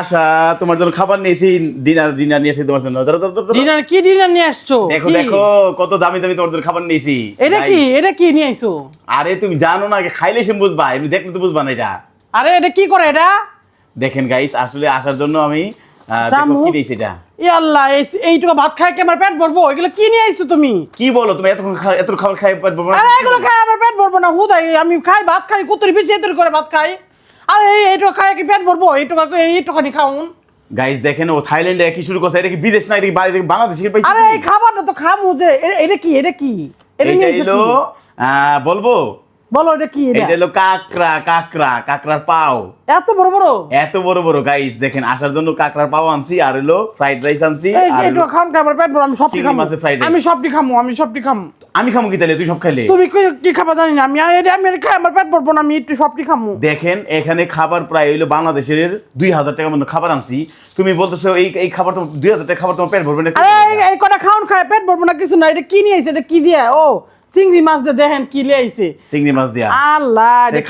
আশা তোমার জন্য খাবার নিয়েছি, ডিনার নিয়েছি তোমার জন্য। ডিনার কি ডিনার নিয়ে আসছো? দেখো দেখো কত দামি দামি তোমার জন্য খাবার নিয়েছি। এটা কি নিয়ে আইছো? আরে তুমি জানো না, খাইলে সে বুঝবা, এমনি দেখলে তো বুঝবা না এটা। আরে এটা কি করে এটা? দেখেন গাইস, আসলে আসার জন্য আমি কি দিয়েছি এটা। ই আল্লাহ, এইটুকু ভাত খাই কি আমার পেট ভরবো? এগুলো কি নিয়ে আইছো তুমি? কি বলো তুমি, এত খাবার খাই পেট ভরবো না? আরে এগুলো খাই আমার পেট ভরবো না, হুদাই আমি খাই ভাত খাই, কুতুরি পিছে এত করে ভাত খাই। আরে এইটুকু খাই কি পেট ভরবো? এইটুখানি খাউন। গাইস দেখেন, ও থাইল্যান্ডে কি শুরু করছে, এটা কি বিদেশ না, এটা কি বাংলাদেশে পাইছে? আরে এই খাবারটা তো খামু যে, এটা কি এটা নিয়ে আইছো হলো কি? বলবো, বলো এটা কি? এটা হলো কাকড়ার পাও। এত বড় বড়? এত বড় বড় গাইস দেখেন, আসার জন্য কাকড়ার পাও আনছি, আর হলো ফ্রাইড রাইস আনছি, আর এইটু খান খাবার পেট ভরবো, আমি সবটি খামু। আমি সবটি খামু। আমি খামু কি তাহলে? তুই সব খাইলে? তুমি কি খাবার জানি না, আমি খাই আমার পেট ভরবো না, আমি একটু সবটি খামু। দেখেন এখানে খাবার প্রায় হইলো বাংলাদেশের 2000 টাকার মতো খাবার আনছি, তুমি বলতেছো এই খাবার তো 2000 টাকা খাবার তোমার পেট ভরবে না? আরে এই কটা খাওন খায় পেট ভরবো না কিছু না। এটা কি নিয়ে আইছে? এটা কি দিয়া? ও চিংড়ি মাছ দিয়ে দেখেন কি লিয়ে আইছে। চিংড়ি মাছ দিয়া? আল্লাহ, এটা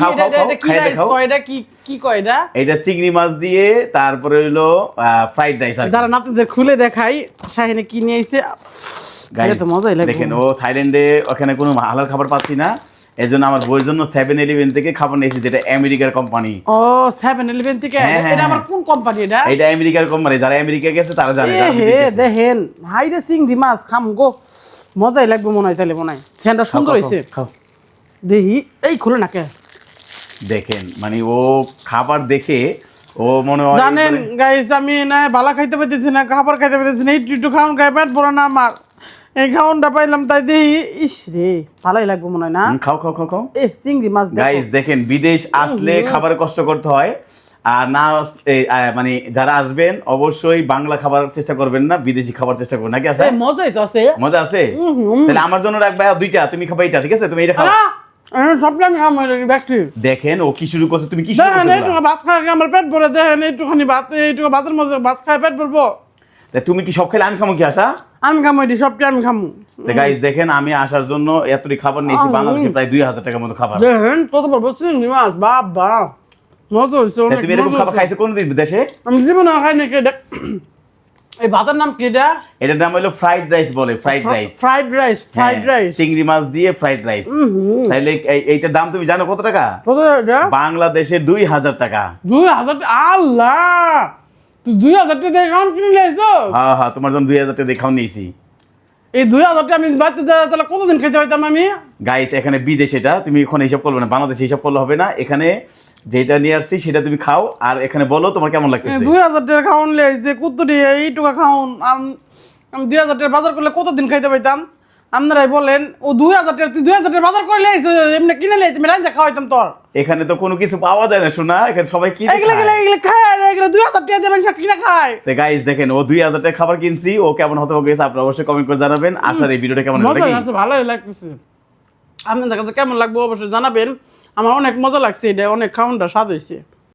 কি রাইস কয়? এটা কি কয় এটা? এটা চিংড়ি মাছ দিয়ে, তারপরে হইলো ফ্রাইড রাইস। আর দাঁড়ান আপনাদের খুলে দেখাই শাহিনে কি নিয়ে আইছে। গাইস তো মজাই লাগবে। দেখেন, ও থাইল্যান্ডে ওখানে কোনো হালাল খাবার পাচ্ছি না, এজন্য আমার বউয়ের জন্য 7-11 থেকে খাবার নিয়েছি, যেটা আমেরিকার কোম্পানি। ও 7-11 থেকে? এটা আমার কোন কোম্পানি এটা? এটা আমেরিকার কোম্পানি, যারা আমেরিকা গেছে তারা জানে। দেখেন হাইরে চিংড়ি মাছ খাম গো, মজাই লাগবে মনে হয়। তাহলে মনে হয় সেন্টা সুন্দর হয়েছে। দেখি এই খুলে নাকে। দেখেন মানে ও খাবার দেখে ও মনে হয়, জানেন গাইস, আমি না ভালো খাইতে পাইতেছি না, খাবার খাইতে পাইতেছি না, একটু খাওন খাই পেট ভরে না আমার। এই খাওনটা পাইলাম তাই দেখি, ইস রে ভালোই লাগবে মনে হয় না? খাও খাও খাও খাও। চিংড়ি মাছ গাইস দেখেন, বিদেশ আসলে খাবারে কষ্ট করতে হয়, আর না মানে যারা আসবেন অবশ্যই বাংলা খাবার চেষ্টা করবেন না, বিদেশি খাবার চেষ্টা করবেন। নাকি আসে? মজাই তো আছে। মজা আছে? তাহলে আমার জন্য রাখবে দুইটা, তুমি খাবে এটা, ঠিক আছে? তুমি এটা খাও। দেখেন ও কি শুরু করছে, তুমি কি শুরু করছো? ভাত খাই আমার পেট ভরে, দেখেন একটুখানি এইটুকু ভাতের মধ্যে ভাত খাই পেট ভরবো। তুমি কি সব খেলে আমি খামো কি আশা? আমি খামো, এটি সবটি আমি খামো। গাইস দেখেন, আমি আসার জন্য এতটি খাবার নিয়েছি, বাংলাদেশে প্রায় 2000 টাকার মতো খাবার। দেখেন কত বড় চিংড়ি মাছ, বাবা মজা হয়েছে। তুমি এরকম খাবার খাইছো কোনদিন দেশে? আমি জীবনে খাই নাকি। এই ভাতের নাম কি এটা? এটার নাম হলো ফ্রাইড রাইস বলে, ফ্রাইড রাইস। চিংড়ি মাছ দিয়ে ফ্রাইড রাইস। তাহলে এইটার দাম তুমি জানো কত টাকা? কত টাকা? বাংলাদেশে 2000 টাকা। 2000? আল্লাহ, তুই 2000 টাকা দিয়ে খাওয়ান কিনে নিয়েছো? হ্যাঁ, তোমার জন্য 2000 টাকা দিয়ে খাওয়ান নিয়েছি। এই 2000 টাকা আমি বাড়িতে তাহলে কতদিন খেতে পাইতাম আমি? গাইস এখানে বিদেশ, এটা তুমি এখন হিসাব করবে না, বাংলাদেশে হিসাব করলে হবে না। এখানে যেটা নিয়ে আসছি সেটা তুমি খাও, আর এখানে বলো তোমার কেমন লাগতেছে। 2000 টাকা খাওয়ান লিয়েছে কুত্তুরি, এইটুকু খাওন। আমি 2000 টাকা বাজার করলে কতদিন খাইতে পাইতাম? আপনারাই বলেন। ও 2000 টাকা, তুই 2000 টাকা বাজার করে লিয়েছিস, এমনি কিনে লিয়েছি, আমি রাইতে খাওয়াইতাম তোর। এখানে তো কোনো কিছু পাওয়া যায় না শোনা, এখানে সবাই কি এগুলো খায়, এগুলো 2000 টাকা দিয়ে মানুষ কিনে খায়। তো গাইস দেখেন, ও 2000 টাকা খাবার কিনছি, ও কেমন হতে গেছে আপনারা অবশ্যই কমেন্ট করে জানাবেন। আশার এই ভিডিওটা কেমন লাগলো? ভালোই লাগতেছে। আপনাদের কাছে কেমন লাগবে অবশ্যই জানাবেন। আমার অনেক মজা লাগছে, এটা অনেক খাওয়ানটা স্বাদ হয়েছে।